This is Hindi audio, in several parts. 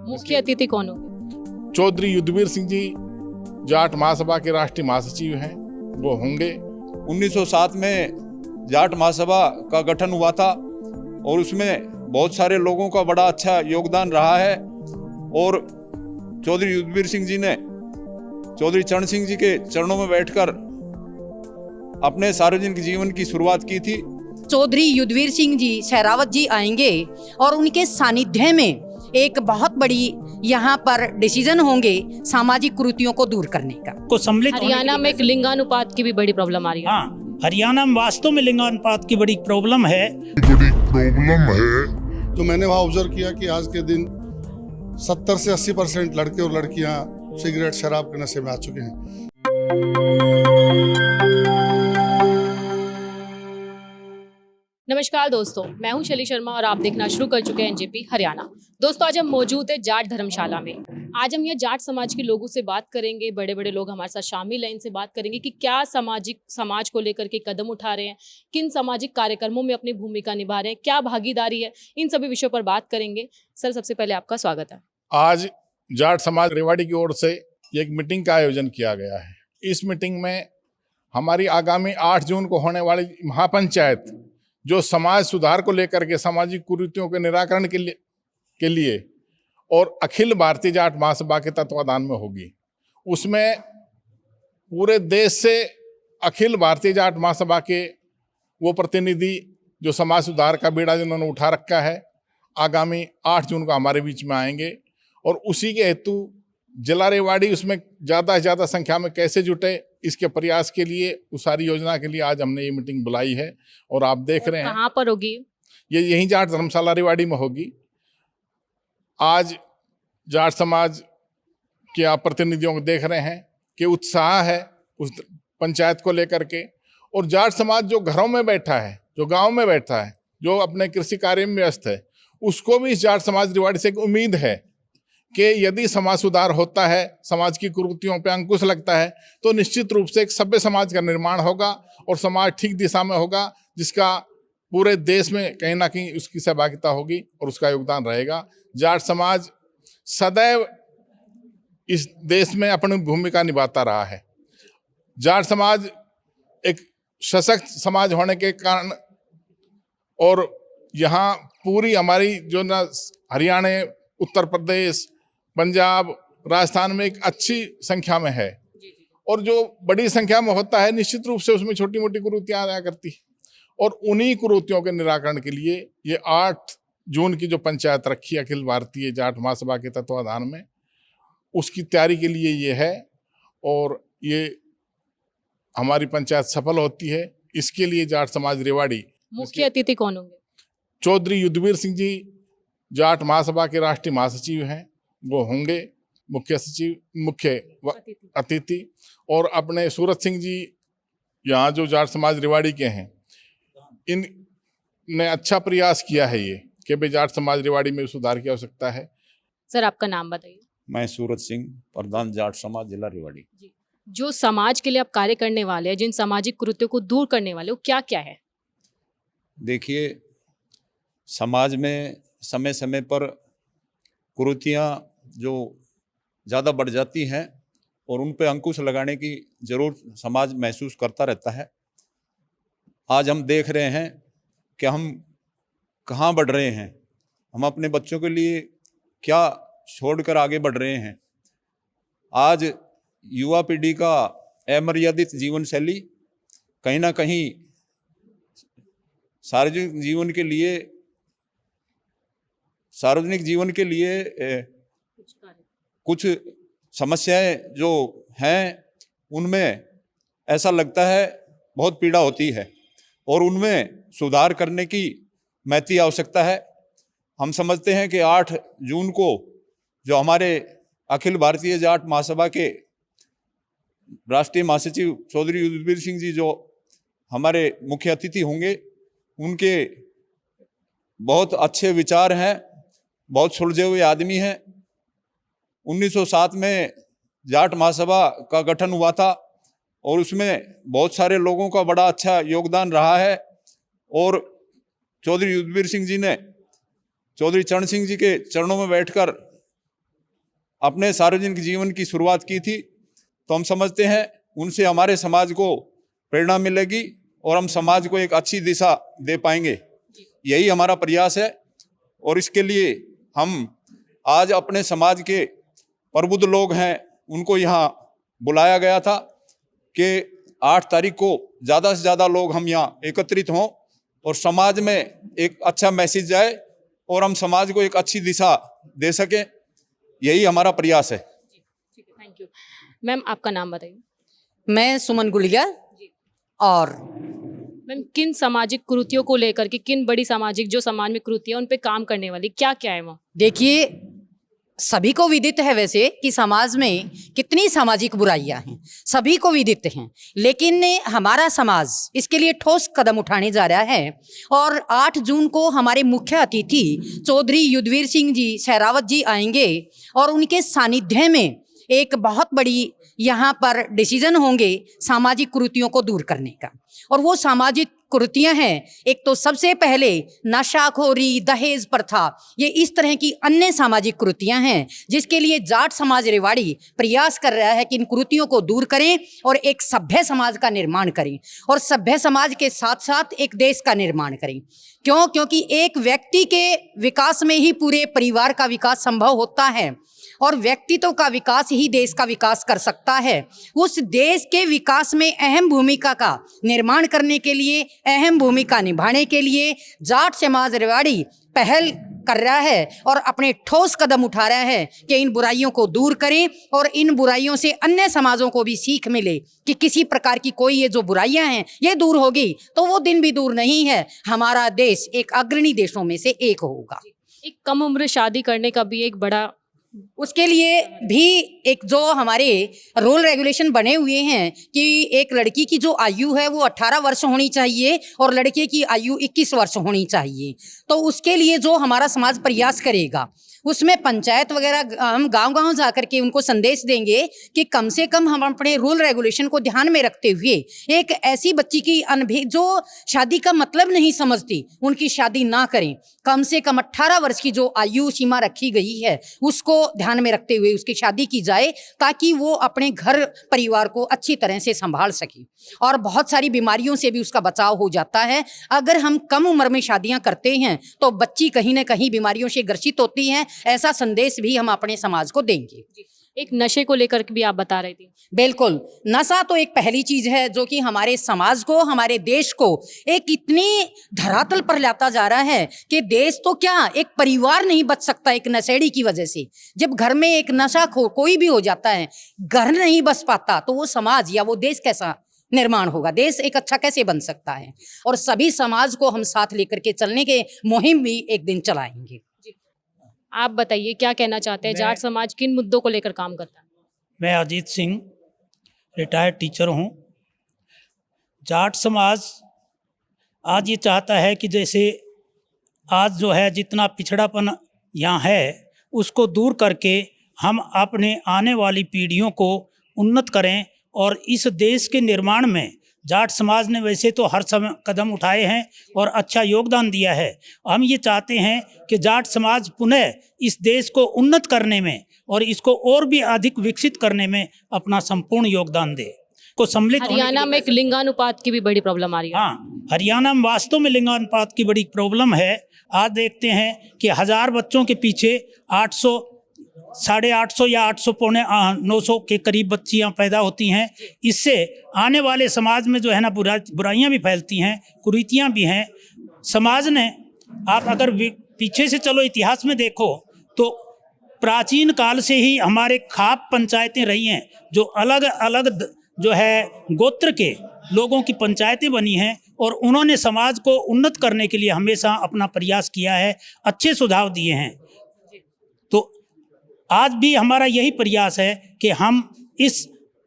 मुख्य अतिथि कौन होंगे? चौधरी युद्धवीर सिंह जी जाट महासभा के राष्ट्रीय महासचिव हैं, वो होंगे। 1907 में जाट महासभा का गठन हुआ था और उसमें बहुत सारे लोगों का बड़ा अच्छा योगदान रहा है और चौधरी युद्धवीर सिंह जी ने चौधरी चरण सिंह जी के चरणों में बैठकर अपने सार्वजनिक जीवन की शुरुआत की थी। चौधरी युद्धवीर सिंह जी सहरावत जी आएंगे और उनके सानिध्य में एक बहुत बड़ी यहाँ पर डिसीजन होंगे सामाजिक कुरीतियों को दूर करने का। को सम्मिलित हरियाणा में एक लिंगानुपात की भी बड़ी प्रॉब्लम आ रही है। हाँ, हरियाणा में वास्तव में लिंगानुपात की बड़ी प्रॉब्लम है। तो मैंने वहाँ ऑब्जर्व किया कि आज के दिन 70 से 80% लड़के और लड़कियाँ सिगरेट शराब के नशे में आ चुके हैं। नमस्कार दोस्तों, मैं हूं शैली शर्मा और आप देखना शुरू कर चुके हैं एनजेपी हरियाणा। दोस्तों, आज हम मौजूद है जाट धर्मशाला में। आज हम यहाँ जाट समाज के लोगों से बात करेंगे, बड़े बड़े लोग हमारे साथ शामिल हैं, इनसे बात करेंगे कि क्या समाज को लेकर के कदम उठा रहे हैं, किन सामाजिक कार्यक्रमों में अपनी भूमिका निभा रहे हैं, क्या भागीदारी है, इन सभी विषयों पर बात करेंगे। सर, सबसे पहले आपका स्वागत है। आज जाट समाज रेवाड़ी की ओर से एक मीटिंग का आयोजन किया गया है। इस मीटिंग में हमारी आगामी 8 जून को होने वाली महापंचायत, जो समाज सुधार को लेकर के सामाजिक कुरीतियों के निराकरण के लिए और अखिल भारतीय जाट महासभा के तत्वाधान में होगी। उसमें पूरे देश से अखिल भारतीय जाट महासभा के वो प्रतिनिधि जो समाज सुधार का बीड़ा जिन्होंने उठा रखा है, आगामी 8 जून को हमारे बीच में आएंगे और उसी के हेतु जिला रेवाड़ी उसमें ज़्यादा से ज़्यादा संख्या में कैसे जुटे, इसके प्रयास के लिए, उस सारी योजना के लिए आज हमने ये मीटिंग बुलाई है। और आप देख रहे हैं कहाँ पर होगी ये? यहीं जाट धर्मशाला रेवाड़ी में होगी। आज जाट समाज के आप प्रतिनिधियों को देख रहे हैं कि उत्साह है उस पंचायत को लेकर के। और जाट समाज जो घरों में बैठा है, जो गांव में बैठा है, जो अपने कृषि कार्य में व्यस्त है, उसको भी इस जाट समाज रेवाड़ी से एक उम्मीद है कि यदि समाज सुधार होता है, समाज की कुरीतियों पे अंकुश लगता है, तो निश्चित रूप से एक सभ्य समाज का निर्माण होगा और समाज ठीक दिशा में होगा, जिसका पूरे देश में कहीं ना कहीं उसकी सहभागिता होगी और उसका योगदान रहेगा। जाट समाज सदैव इस देश में अपनी भूमिका निभाता रहा है। जाट समाज एक सशक्त समाज होने के कारण और यहाँ पूरी हमारी जो ना हरियाणा, उत्तर प्रदेश, पंजाब, राजस्थान में एक अच्छी संख्या में है और जो बड़ी संख्या में होता है, निश्चित रूप से उसमें छोटी मोटी कुरीतियां आया करती है। और उन्हीं कुरीतियों के निराकरण के लिए ये 8 जून की जो पंचायत रखी है अखिल भारतीय जाट महासभा के तत्वाधान में, उसकी तैयारी के लिए ये है और ये हमारी पंचायत सफल होती है। इसके लिए जाट समाज रेवाड़ी, मुख्य अतिथि कौन होंगे? चौधरी युद्धवीर सिंह जी जाट महासभा के राष्ट्रीय महासचिव हैं, वो होंगे मुख्य अतिथि। और अपने सूरत सिंह जी यहाँ जो जाट समाज रेवाड़ी के हैं, इनने अच्छा प्रयास किया है ये कि भाई जाट समाज रेवाड़ी में सुधार की आवश्यकता है। सर, आपका नाम बताइए। मैं सूरत सिंह, प्रधान जाट समाज जिला रेवाड़ी। जो समाज के लिए आप कार्य करने वाले हैं, जिन सामाजिक कुरीतियों को दूर करने वाले, वो क्या क्या है? देखिए, समाज में समय समय पर कुरीतियाँ जो ज़्यादा बढ़ जाती हैं और उन पे अंकुश लगाने की ज़रूरत समाज महसूस करता रहता है। आज हम देख रहे हैं कि हम कहाँ बढ़ रहे हैं, हम अपने बच्चों के लिए क्या छोड़कर आगे बढ़ रहे हैं। आज युवा पीढ़ी का अमर्यादित जीवन शैली कहीं ना कहीं सार्वजनिक जीवन के लिए कुछ समस्याएं जो हैं उनमें ऐसा लगता है बहुत पीड़ा होती है और उनमें सुधार करने की महती आवश्यकता है। हम समझते हैं कि 8 जून को जो हमारे अखिल भारतीय जाट महासभा के राष्ट्रीय महासचिव चौधरी युद्धवीर सिंह जी जो हमारे मुख्य अतिथि होंगे, उनके बहुत अच्छे विचार हैं, बहुत सुलझे हुए आदमी हैं। 1907 में जाट महासभा का गठन हुआ था और उसमें बहुत सारे लोगों का बड़ा अच्छा योगदान रहा है और चौधरी युद्धवीर सिंह जी ने चौधरी चरण सिंह जी के चरणों में बैठकर अपने सार्वजनिक जीवन की शुरुआत की थी, तो हम समझते हैं उनसे हमारे समाज को प्रेरणा मिलेगी और हम समाज को एक अच्छी दिशा दे पाएंगे। यही हमारा प्रयास है और इसके लिए हम आज अपने समाज के प्रबुद्ध लोग हैं उनको यहाँ बुलाया गया था कि 8 तारीख को ज़्यादा से ज़्यादा लोग हम यहाँ एकत्रित हों और समाज में एक अच्छा मैसेज जाए और हम समाज को एक अच्छी दिशा दे सकें। यही हमारा प्रयास है। ठीक है, थैंक यू। मैम, आपका नाम बताइए। मैं सुमन गुलिया। और मैम, किन सामाजिक कुरीतियों को लेकर के, किन बड़ी सामाजिक जो समाज में कुरीतियां, उन पे काम करने वाली क्या क्या है वहाँ? देखिए, सभी को विदित है वैसे कि समाज में कितनी सामाजिक बुराइयां हैं, सभी को विदित हैं, लेकिन हमारा समाज इसके लिए ठोस कदम उठाने जा रहा है। और 8 जून को हमारे मुख्य अतिथि चौधरी युद्धवीर सिंह जी सहरावत जी आएंगे और उनके सानिध्य में एक बहुत बड़ी यहाँ पर डिसीजन होंगे सामाजिक कुरीतियों को दूर करने का। और वो सामाजिक कुरीतियां हैं, एक तो सबसे पहले नशाखोरी, दहेज प्रथा, ये इस तरह की अन्य सामाजिक कुरीतियां हैं जिसके लिए जाट समाज रेवाड़ी प्रयास कर रहा है कि इन कुरीतियों को दूर करें और एक सभ्य समाज का निर्माण करें और सभ्य समाज के साथ साथ एक देश का निर्माण करें। क्योंकि एक व्यक्ति के विकास में ही पूरे परिवार का विकास संभव होता है और व्यक्तित्व का विकास ही देश का विकास कर सकता है। उस देश के विकास में अहम भूमिका का निर्माण करने के लिए, अहम भूमिका निभाने के लिए जाट समाज रेवाड़ी पहल कर रहा है और अपने ठोस कदम उठा रहा है कि इन बुराइयों को दूर करें और इन बुराइयों से अन्य समाजों को भी सीख मिले कि किसी प्रकार की कोई ये जो बुराइयां हैं ये दूर होगी तो वो दिन भी दूर नहीं है, हमारा देश एक अग्रणी देशों में से एक होगा। एक कम उम्र शादी करने का भी एक बड़ा, उसके लिए भी एक जो हमारे रूल रेगुलेशन बने हुए हैं कि एक लड़की की जो आयु है वो 18 वर्ष होनी चाहिए और लड़के की आयु 21 वर्ष होनी चाहिए। तो उसके लिए जो हमारा समाज प्रयास करेगा उसमें पंचायत वगैरह हम गांव-गांव जा कर के उनको संदेश देंगे कि कम से कम हम अपने रूल रेगुलेशन को ध्यान में रखते हुए एक ऐसी बच्ची की जो शादी का मतलब नहीं समझती उनकी शादी ना करें। कम से कम 18 वर्ष की जो आयु सीमा रखी गई है उसको ध्यान में रखते हुए उसकी शादी की जाए ताकि वो अपने घर परिवार को अच्छी तरह से संभाल सके और बहुत सारी बीमारियों से भी उसका बचाव हो जाता है। अगर हम कम उम्र में शादियां करते हैं तो बच्ची कहीं ना कहीं बीमारियों से ग्रसित होती हैं। ऐसा संदेश भी हम अपने समाज को देंगे। एक नशे को लेकर के भी आप बता रहे थे। बिल्कुल, नशा तो एक पहली चीज है जो कि हमारे समाज को, हमारे देश को एक इतनी धरातल पर लाता जा रहा है कि देश तो क्या एक परिवार नहीं बच सकता एक नशेड़ी की वजह से। जब घर में एक नशाखोर कोई भी हो जाता है, घर नहीं बच पाता, तो वो समाज या वो देश कैसा निर्माण होगा, देश एक अच्छा कैसे बन सकता है। और सभी समाज को हम साथ लेकर के चलने के मुहिम भी एक दिन चलाएंगे। आप बताइए क्या कहना चाहते हैं, जाट समाज किन मुद्दों को लेकर काम करता है? मैं अजीत सिंह रिटायर्ड टीचर हूँ। जाट समाज आज ये चाहता है कि जैसे आज जो है जितना पिछड़ापन यहाँ है उसको दूर करके हम अपने आने वाली पीढ़ियों को उन्नत करें और इस देश के निर्माण में जाट समाज ने वैसे तो हर समय कदम उठाए हैं और अच्छा योगदान दिया है। हम ये चाहते हैं कि जाट समाज पुनः इस देश को उन्नत करने में और इसको और भी अधिक विकसित करने में अपना संपूर्ण योगदान दे। को सम्मिलित हरियाणा में एक लिंगानुपात की भी बड़ी प्रॉब्लम आ रही है। हाँ, हरियाणा में वास्तव में लिंगानुपात की बड़ी प्रॉब्लम है। आज देखते हैं कि 1000 बच्चों के पीछे 800, 850 या 800 पौने 900 के करीब बच्चियां पैदा होती हैं। इससे आने वाले समाज में जो है ना बुराइयां भी फैलती हैं, कुरीतियां भी हैं। समाज ने, आप अगर पीछे से चलो इतिहास में देखो तो प्राचीन काल से ही हमारे खाप पंचायतें रही हैं जो अलग अलग जो है गोत्र के लोगों की पंचायतें बनी हैं और उन्होंने समाज को उन्नत करने के लिए हमेशा अपना प्रयास किया है, अच्छे सुझाव दिए हैं। तो आज भी हमारा यही प्रयास है कि हम इस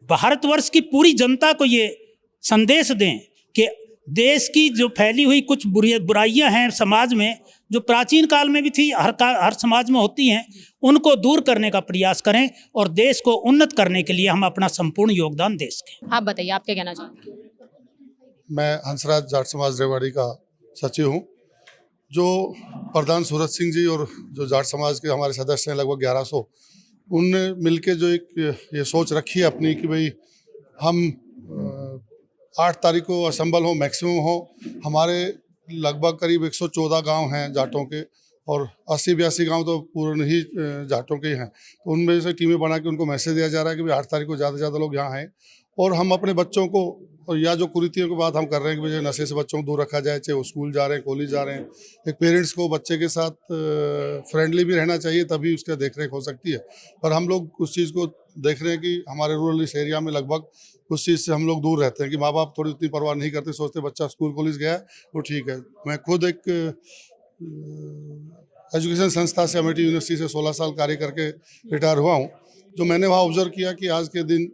भारतवर्ष की पूरी जनता को ये संदेश दें कि देश की जो फैली हुई कुछ बुराइयां हैं समाज में, जो प्राचीन काल में भी थी, हर समाज में होती हैं, उनको दूर करने का प्रयास करें और देश को उन्नत करने के लिए हम अपना संपूर्ण योगदान दे सकें। आप बताइए, आप क्या कहना चाहते हैं? मैं हंसराज जाट समाज रेवाड़ी का सचिव हूँ। जो प्रधान सूरज सिंह जी और जो जाट समाज के हमारे सदस्य हैं लगभग 1100, उनने मिलके जो एक ये सोच रखी है अपनी कि भाई हम 8 तारीख को असम्बल हो, मैक्सिमम हो। हमारे लगभग करीब 114 गांव हैं जाटों के और 80-82 गांव तो पूर्ण ही जाटों के ही हैं। तो उनमें से टीमें बना के उनको मैसेज दिया जा रहा है कि भाई 8 तारीख को ज़्यादा से ज़्यादा लोग यहाँ आएँ और हम अपने बच्चों को, और या जो कुरीतियों की बात हम कर रहे हैं कि भाई नशे से बच्चों को दूर रखा जाए, चाहे वो स्कूल जा रहे हैं, कॉलेज जा रहे हैं। एक पेरेंट्स को बच्चे के साथ फ्रेंडली भी रहना चाहिए, तभी उसका देख रेख हो सकती है। पर हम लोग उस चीज़ को देख रहे हैं कि हमारे रूरल इस एरिया में लगभग उस चीज़ से हम लोग दूर रहते हैं कि माँ बाप थोड़ी उतनी परवाह नहीं करते, सोचते बच्चा स्कूल कॉलेज गया है वो ठीक है। मैं खुद एक एजुकेशन संस्था से अमेठी यूनिवर्सिटी से 16 साल कार्य करके रिटायर हुआ हूँ। जो मैंने वहाँ ऑब्जर्व किया कि आज के दिन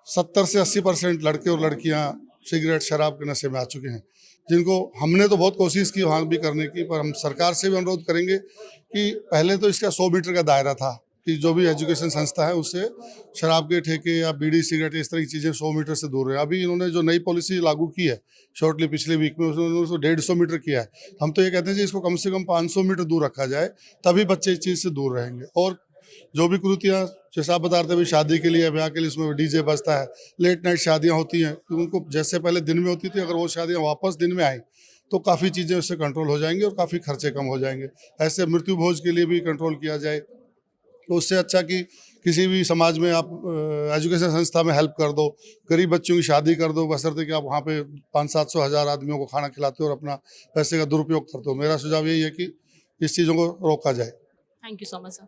70 से 80% लड़के और लड़कियाँ सिगरेट शराब के नशे में आ चुके हैं, जिनको हमने तो बहुत कोशिश की वहाँ भी करने की, पर हम सरकार से भी अनुरोध करेंगे कि पहले तो इसका 100 मीटर का दायरा था कि जो भी एजुकेशन संस्था है उससे शराब के ठेके या बीड़ी सिगरेट इस तरह की चीज़ें 100 मीटर से दूर रहे। अभी इन्होंने जो नई पॉलिसी लागू की है शॉर्टली पिछले वीक में, उसने उसको 150 मीटर किया है। हम तो ये कहते हैं कि इसको कम से कम 500 मीटर दूर रखा जाए, तभी बच्चे इस चीज़ से दूर रहेंगे। और जो भी कुरीतियाँ जैसा आप बता रहे थे भाई शादी के लिए, ब्याह के लिए उसमें डीजे बजता है, लेट नाइट शादियाँ होती हैं, तो उनको जैसे पहले दिन में होती थी अगर वो शादियाँ वापस दिन में आई तो काफ़ी चीज़ें उससे कंट्रोल हो जाएंगी और काफ़ी खर्चे कम हो जाएंगे। ऐसे मृत्यु भोज के लिए भी कंट्रोल किया जाए तो उससे अच्छा कि किसी भी समाज में आप एजुकेशन संस्था में हेल्प कर दो, गरीब बच्चों की शादी कर दो, बशर्ते कि आप वहाँ पे 500-700 हज़ार आदमियों को खाना खिलाते हो और अपना पैसे का दुरुपयोग करते हो। मेरा सुझाव यही है कि इस चीज़ों को रोका जाए। Thank you so much sir.